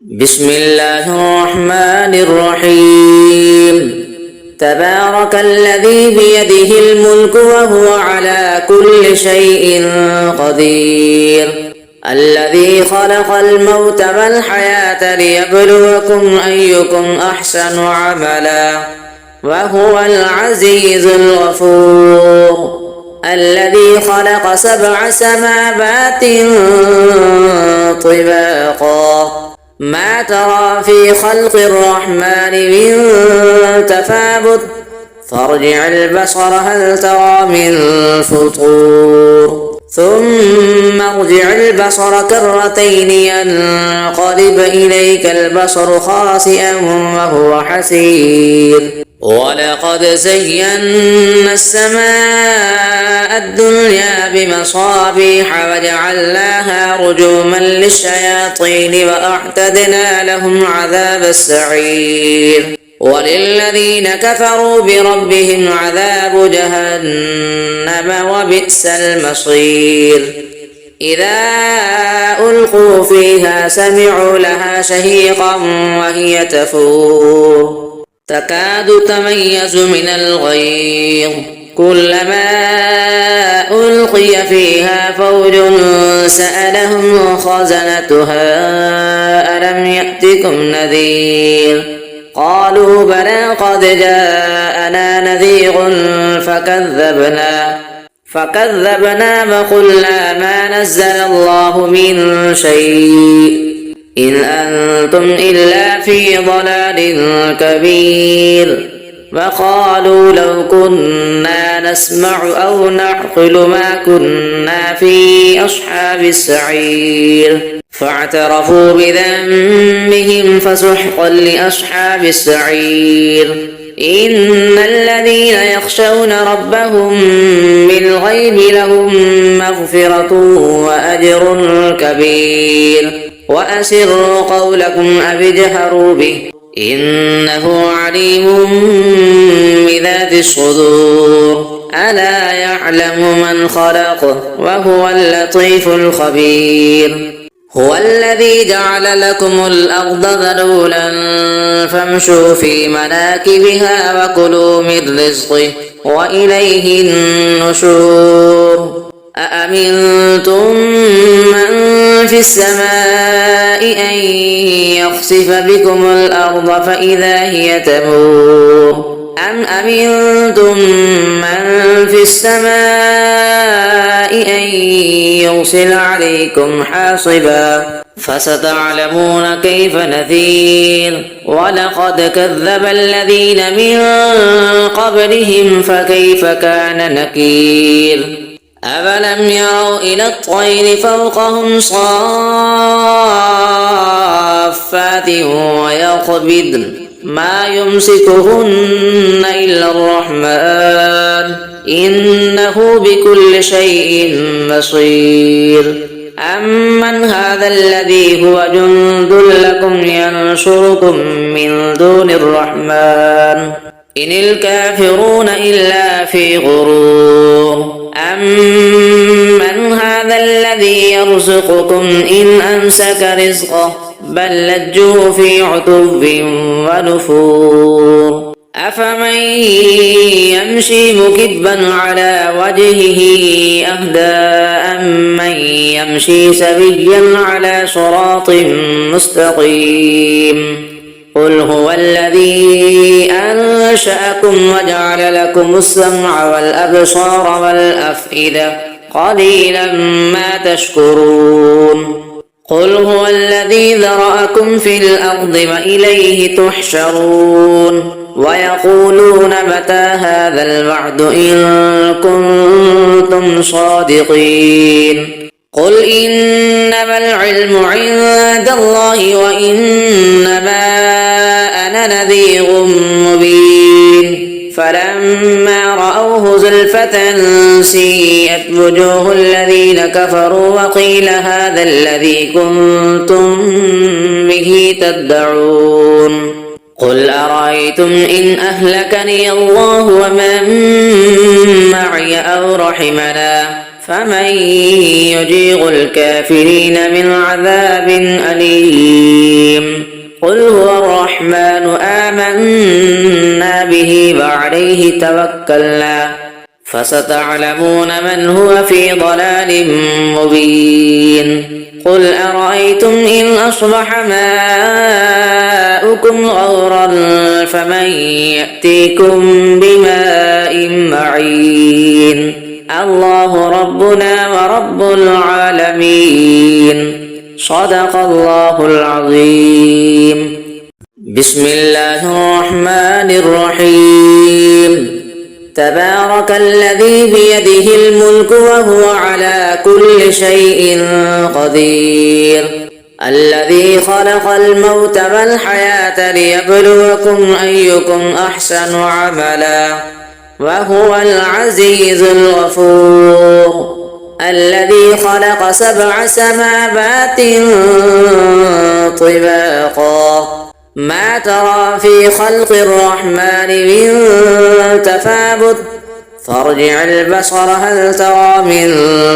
بسم الله الرحمن الرحيم. تبارك الذي بيده الملك وهو على كل شيء قدير. الذي خلق الموت والحياة ليبلوكم أيكم أحسن عملا وهو العزيز الغفور. الذي خلق 7 سماوات طباقا ما ترى في خلق الرحمن من تفاوت فارجع البصر هل ترى من فطور ثم ارجع البصر كرتين ينقلب إليك البصر خاسئا وهو حسير. ولقد زينا السماء الدنيا بمصابيح وجعلناها رجوما للشياطين وأعتدنا لهم عذاب السعير. وللذين كفروا بربهم عذاب جهنم وبئس المصير. إذا ألقوا فيها سمعوا لها شهيقا وهي تفور تكاد تميز من الغيظ كلما ألقي فيها فوج سألهم خزنتها ألم يأتكم نذير قالوا بلى قد جاءنا نذير فكذبنا وقلنا ما نزل الله من شيء إن أنتم إلا في ضلال كبير. وقالوا لو كنا نسمع أو نعقل ما كنا في أصحاب السعير فاعترفوا بذنبهم فسحقا لأصحاب السعير. إن الذين يخشون ربهم بالغيب لهم مغفرة وأجر كبير. وأسروا قولكم أو اجهروا به إنه عليم بذات الصدور. ألا يعلم من خلق وهو اللطيف الخبير. هو الذي جعل لكم الأرض ذلولا فامشوا في مناكبها وكلوا من رزقه وإليه النشور. أأمنتم من في السماء أن يخسف بكم الأرض فإذا هي تمور أم أمنتم من في السماء أن يرسل عليكم حاصبا فستعلمون كيف نذير. ولقد كذب الذين من قبلهم فكيف كان نكير. أفلم يروا إلى الطير فوقهم صافات ويقبضن ما يمسكهن إلا الرحمن إنه بكل شيء بصير. أمن هذا الذي هو جند لكم ينصركم من دون الرحمن إن الكافرون إلا في غرور. أمن هذا الذي يرزقكم إن أمسك رزقه بل لجوا في عتب ونفور. أفمن يمشي مكبا على وجهه أهدى أمن يمشي سويا على صراط مستقيم. قل هو الذي أنشأكم وجعل لكم السمع والأبصار والأفئدة قليلا ما تشكرون. قل هو الذي ذرأكم في الأرض وإليه تحشرون. ويقولون متى هذا الوعد إن كنتم صادقين. قل إنما العلم عند الله وإنما أنا نذير مبين. فلما رأوه زلفة سيئت وجوه الذين كفروا وقيل هذا الذي كنتم به تدعون. قل أرأيتم إن أهلكني الله ومن معي أو رحمنا فمن يجير الكافرين من عذاب أليم. آمنا به وعليه توكلنا فستعلمون من هو في ضلال مبين قل أرأيتم إن أصبح ماؤكم غورا فمن يأتيكم بماء معين الله ربنا ورب العالمين صدق الله العظيم بسم الله الرحمن الرحيم تبارك الذي بيده الملك وهو على كل شيء قدير الذي خلق الموت والحياة ليبلوكم أيكم أحسن عملا وهو العزيز الغفور الذي خلق 7 سماوات طباقا ما ترى في خلق الرحمن من تفاوت فارجع البصر هل ترى من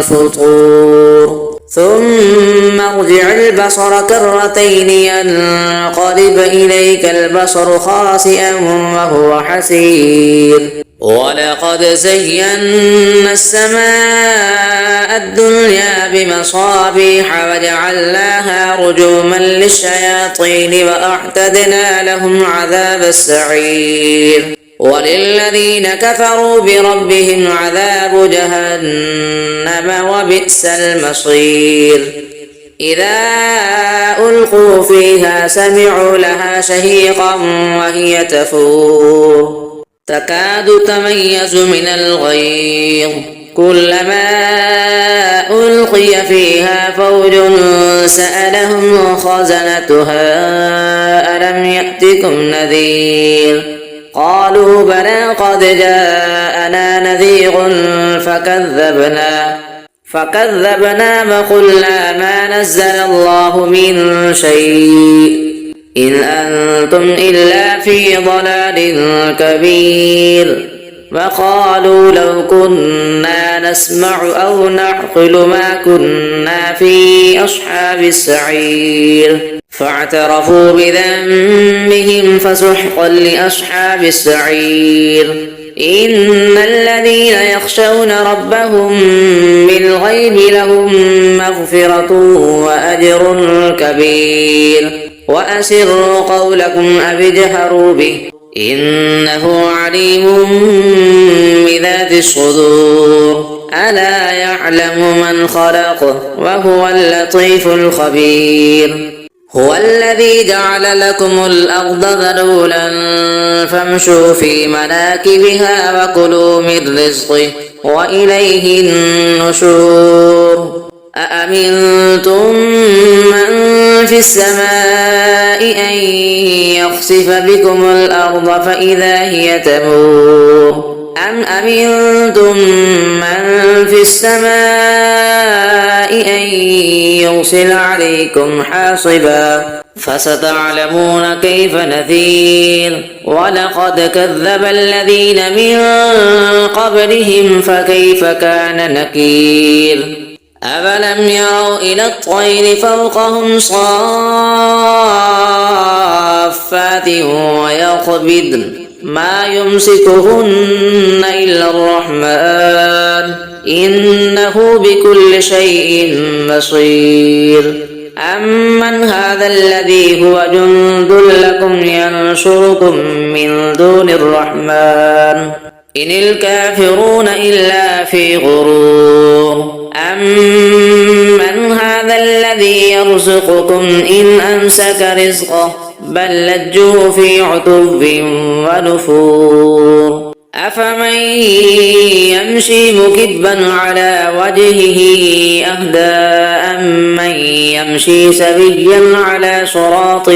فطور ثم ارجع البصر كرتين ينقلب إليك البصر خاسئا وهو حسير ولقد زينا السماء الدنيا بمصابيح وجعلناها رجوما للشياطين وأعتدنا لهم عذاب السعير وللذين كفروا بربهم عذاب جهنم وبئس المصير إذا ألقوا فيها سمعوا لها شهيقا وهي تفور تكاد تميز من الغيظ كلما ألقي فيها فوج سألهم خزنتها ألم يأتكم نذير قالوا بلى قد جاءنا نذير فكذبنا وقلنا ما نزل الله من شيء إن أنتم إلا في ضلال كبير وقالوا لو كنا نسمع أو نعقل ما كنا في أصحاب السعير فاعترفوا بذنبهم فسحقا لأصحاب السعير إن الذين يخشون ربهم بالغيب لهم مغفرة وأجر كبير وأسروا قولكم أو اجهروا به إنه عليم بذات الصدور ألا يعلم من خلق وهو اللطيف الخبير هو الذي جعل لكم الأرض ذلولا فامشوا في مناكبها وكلوا من رزقه وإليه النشور أأمنتم من في السماء أن يخسف بكم الأرض فإذا هي تمور أم أمنتم من في السماء أن يرسل عليكم حاصبا فستعلمون كيف نذير ولقد كذب الذين من قبلهم فكيف كان نكير أفلم يروا إلى الطير فوقهم صافات ويقبضن ما يمسكهن إلا الرحمن إنه بكل شيء بصير أمن هذا الذي هو جند لكم ينصركم من دون الرحمن إن الكافرون إلا في غرور أمن هذا الذي يرزقكم إن أمسك رزقه بل لجوا في عتب ونفور أفمن يمشي مكبا على وجهه أهدى أمن يمشي سويا على صراط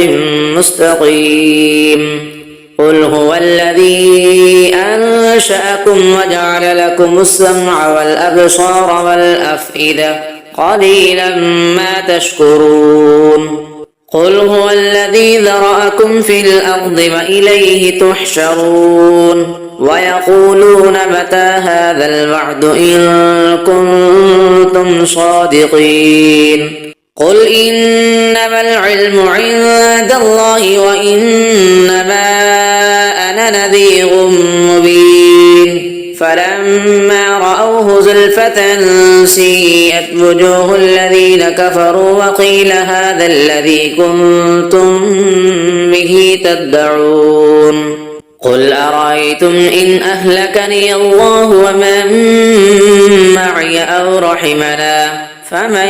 مستقيم قل هو الذي أنشأكم وجعل لكم السمع والأبصار والأفئدة قليلا ما تشكرون قل هو الذي ذرأكم في الأرض وإليه تحشرون ويقولون متى هذا الوعد إن كنتم صادقين قل إنما العلم عند الله وإنما زلفة سيئت وجوه الذين كفروا وقيل هذا الذي كنتم به تدعون قل أرأيتم إن أهلكني الله ومن معي أو رحمنا فمن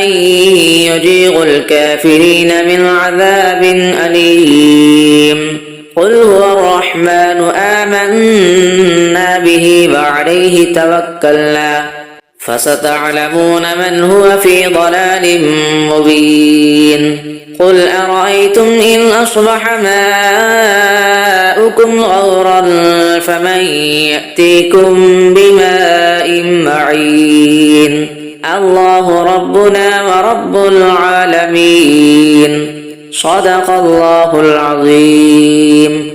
يجير الكافرين من عذاب أليم قل هو الرحمن آمنا به وعليه توكلنا فستعلمون من هو في ضلال مبين قل أرأيتم إن أصبح ماؤكم غورا فمن يأتيكم بماء معين الله ربنا ورب العالمين صدق الله العظيم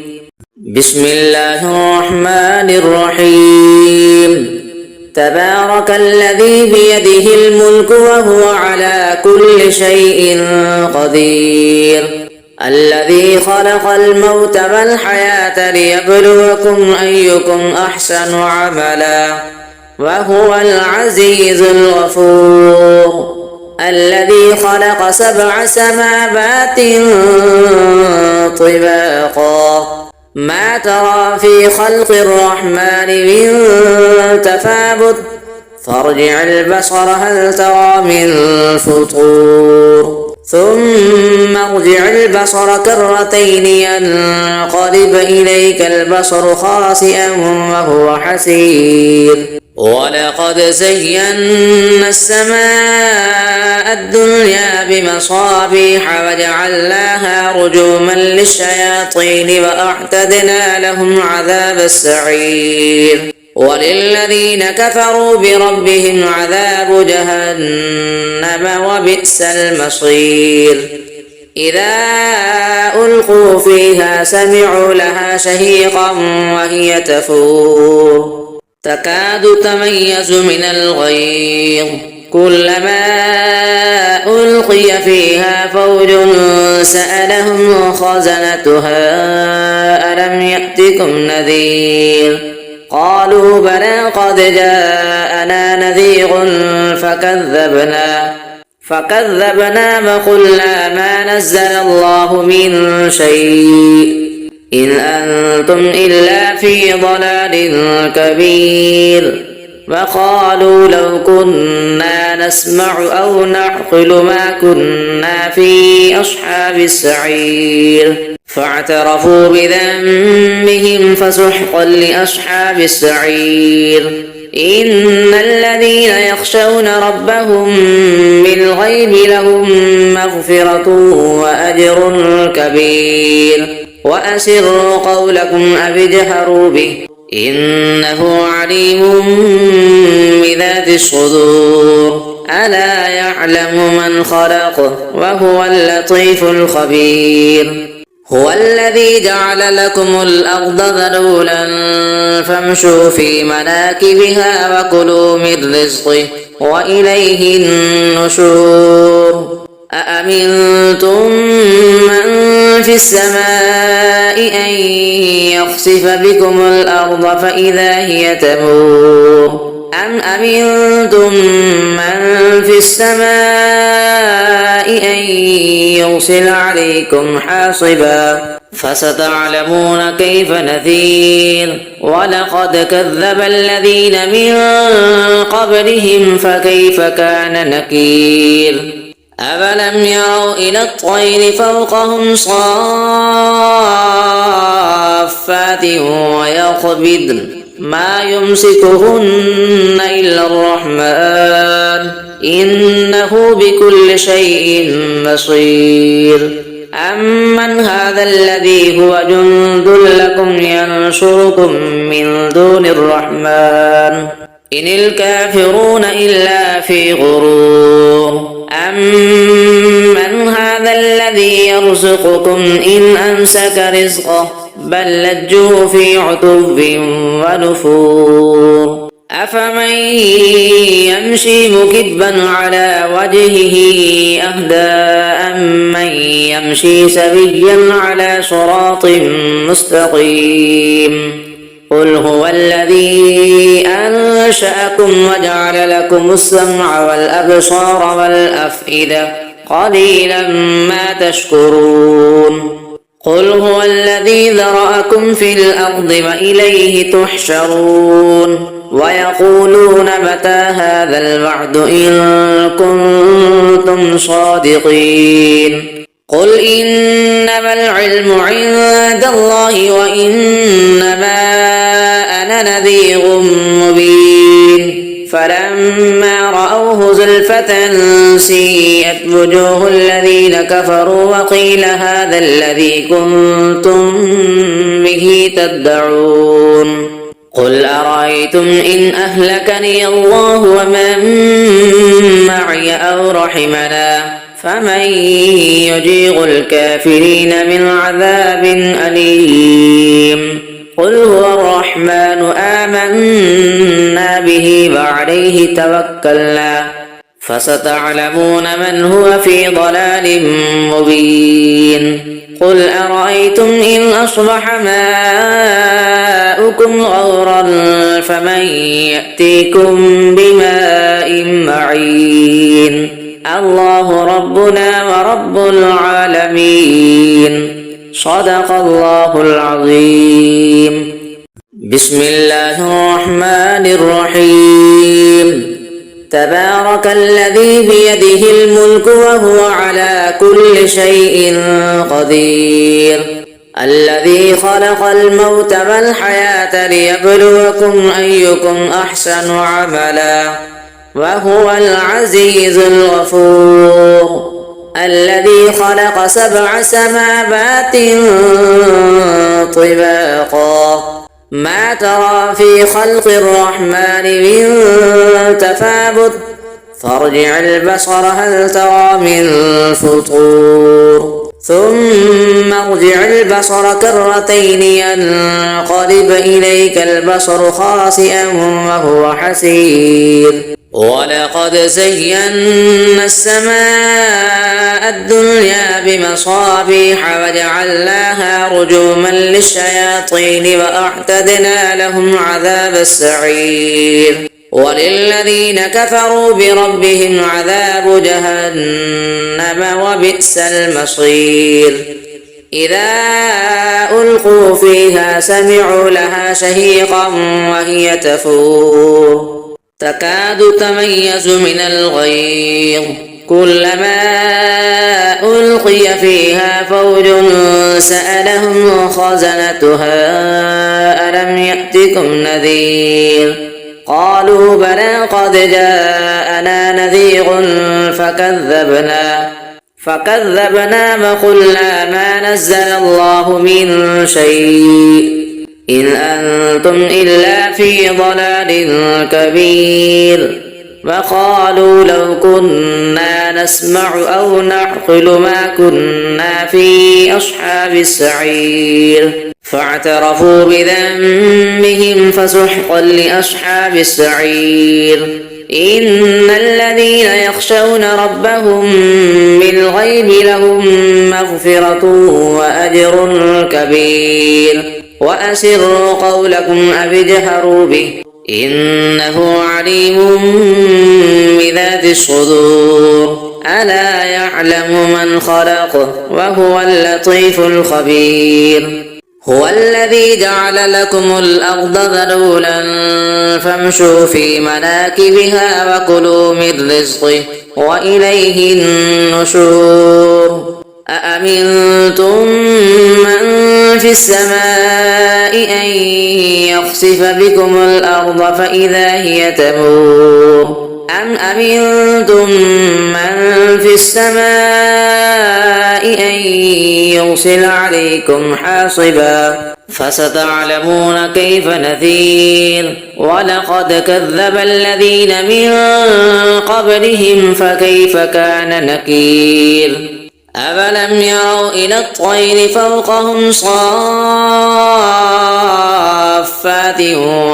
بسم الله الرحمن الرحيم تبارك الذي بيده الملك وهو على كل شيء قدير الذي خلق الموت والحياة ليبلوكم أيكم أحسن عملا وهو العزيز الغفور الذي خلق 7 سماوات طباقا ما ترى في خلق الرحمن من تفاوت فارجع البصر هل ترى من فطور ثم ارجع البصر كرتين ينقلب إليك البصر خاسئا وهو حسير ولقد زينا السماء الدنيا بمصابيح وجعلناها رجوما للشياطين وأعتدنا لهم عذاب السعير وللذين كفروا بربهم عذاب جهنم وبئس المصير إذا ألقوا فيها سمعوا لها شهيقا وهي تفور تكاد تميز من الغيظ كلما ألقي فيها فوج سألهم خزنتها ألم يأتكم نذير قالوا بلى قد جاءنا نذير فكذبنا وقلنا ما نزل الله من شيء إن أنتم إلا في ضلال كبير وقالوا لو كنا نسمع أو نعقل ما كنا في أصحاب السعير فاعترفوا بذنبهم فسحقا لأصحاب السعير إن الذين يخشون ربهم بالغيب لهم مغفرة وأجر كبير وأسروا قولكم أو اجهروا به إنه عليم بذات الصدور ألا يعلم من خلق وهو اللطيف الخبير هو الذي جعل لكم الأرض ذلولا فامشوا في مناكبها وكلوا من رزقه وإليه النشور أأمنتم من في السماء أن يخسف بكم الأرض فإذا هي تمور أم أمنتم من في السماء أن يرسل عليكم حاصبا فستعلمون كيف نذير ولقد كذب الذين من قبلهم فكيف كان نكير أفلم يروا إلى الطير فوقهم صافات ويقبضن ما يمسكهن إلا الرحمن إنه بكل شيء بصير أمن هذا الذي هو جند لكم ينصركم من دون الرحمن إن الكافرون إلا في غرور أمن هذا الذي يرزقكم إن أمسك رزقه بل لجوا في عتب ونفور أفمن يمشي مكبا على وجهه أهدى أمن يمشي سويا على صراط مستقيم قل هو الذي أنشأكم وجعل لكم السمع والأبصار والأفئدة قليلا ما تشكرون قل هو الذي ذرأكم في الأرض وإليه تحشرون ويقولون متى هذا الوعد إن كنتم صادقين قل إنما العلم عند الله وإنما أنا نذير مبين فلما رأوه زلفة سيئت وجوه الذين كفروا وقيل هذا الذي كنتم به تدعون قل أرأيتم إن أهلكني الله ومن معي أو رحمنا فمن يجير الكافرين من عذاب أليم قل هو الرحمن آمنا به وعليه توكلنا فستعلمون من هو في ضلال مبين قل أرأيتم إن أصبح ماؤكم غورا فمن يأتيكم بماء معين الله ربنا ورب العالمين صدق الله العظيم بسم الله الرحمن الرحيم تبارك الذي بيده الملك وهو على كل شيء قدير الذي خلق الموت والحياة ليبلوكم أيكم أحسن عملا وهو العزيز الغفور الذي خلق 7 سماوات طباقا ما ترى في خلق الرحمن من تفاوت فارجع البصر هل ترى من فطور ثم ارجع البصر كرتين ينقلب إليك البصر خاسئا وهو حسير ولقد زينا السماء الدنيا بمصابيح وجعلناها رجوما للشياطين وأعتدنا لهم عذاب السعير وللذين كفروا بربهم عذاب جهنم وبئس المصير إذا ألقوا فيها سمعوا لها شهيقا وهي تفور تكاد تميز من الغيظ كلما ألقي فيها فوج سألهم خزنتها ألم يأتكم نذير قالوا بلى قد جاءنا نذير فكذبنا وقلنا ما نزل الله من شيء إن أنتم إلا في ضلال كبير وقالوا لو كنا نسمع أو نعقل ما كنا في أصحاب السعير فاعترفوا بذنبهم فسحقا لأصحاب السعير إن الذين يخشون ربهم بالغيب لهم مغفرة وأجر كبير وأسروا قولكم أو اجهروا به إنه عليم بذات الصدور ألا يعلم من خلق وهو اللطيف الخبير هو الذي جعل لكم الأرض ذلولا فامشوا في مناكبها وكلوا من رزقه وإليه النشور أأمنتم من في السماء أن يخسف بكم الأرض فإذا هي تمور أم أمنتم من في السماء أن يرسل عليكم حاصبا فستعلمون كيف نذير ولقد كذب الذين من قبلهم فكيف كان نكير أفلم يروا إلى الطير فوقهم صافات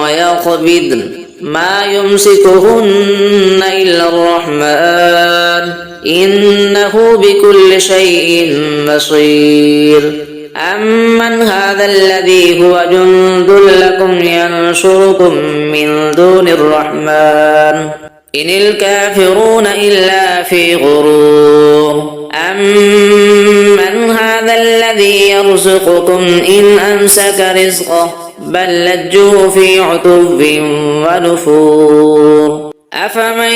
ويقبضن ما يمسكهن إلا الرحمن إنه بكل شيء بصير أمن هذا الذي هو جند لكم ينصركم من دون الرحمن إن الكافرون إلا في غرور أمن هذا الذي يرزقكم إن أمسك رزقه بل لجوا في عتب ونفور أفمن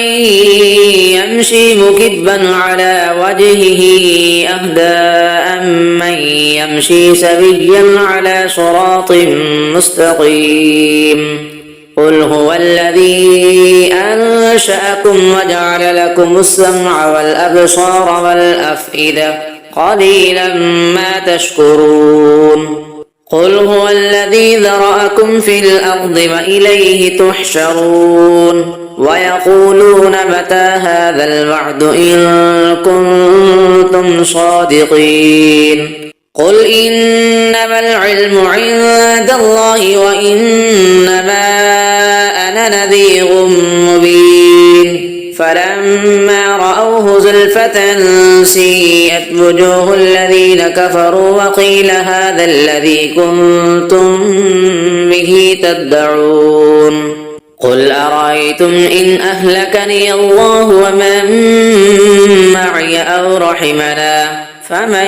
يمشي مكبا على وجهه أهدى أمن يمشي سويا على صراط مستقيم قل هو الذي أنشأكم وجعل لكم السمع والأبصار والأفئدة قليلا ما تشكرون قل هو الذي ذرأكم في الأرض وإليه تحشرون ويقولون متى هذا الوعد إن كنتم صادقين قل إنما العلم عند الله وإنما أنا نذير مبين فلما رأوه زلفة سيئت وجوه الذين كفروا وقيل هذا الذي كنتم به تدعون قل أرأيتم إن أهلكني الله ومن معي أو رحمنا فمن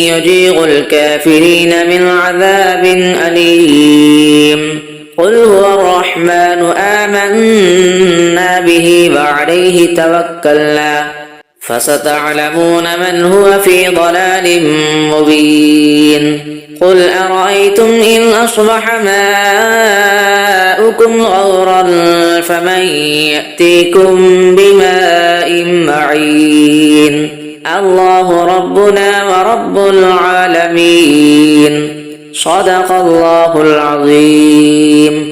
يجير الكافرين من عذاب أليم قل هو الرحمن آمنا به وعليه توكلنا فستعلمون من هو في ضلال مبين قل أرأيتم إن أصبح ماؤكم غورا فمن يأتيكم بماء معين الله ربنا ورب العالمين صدق الله العظيم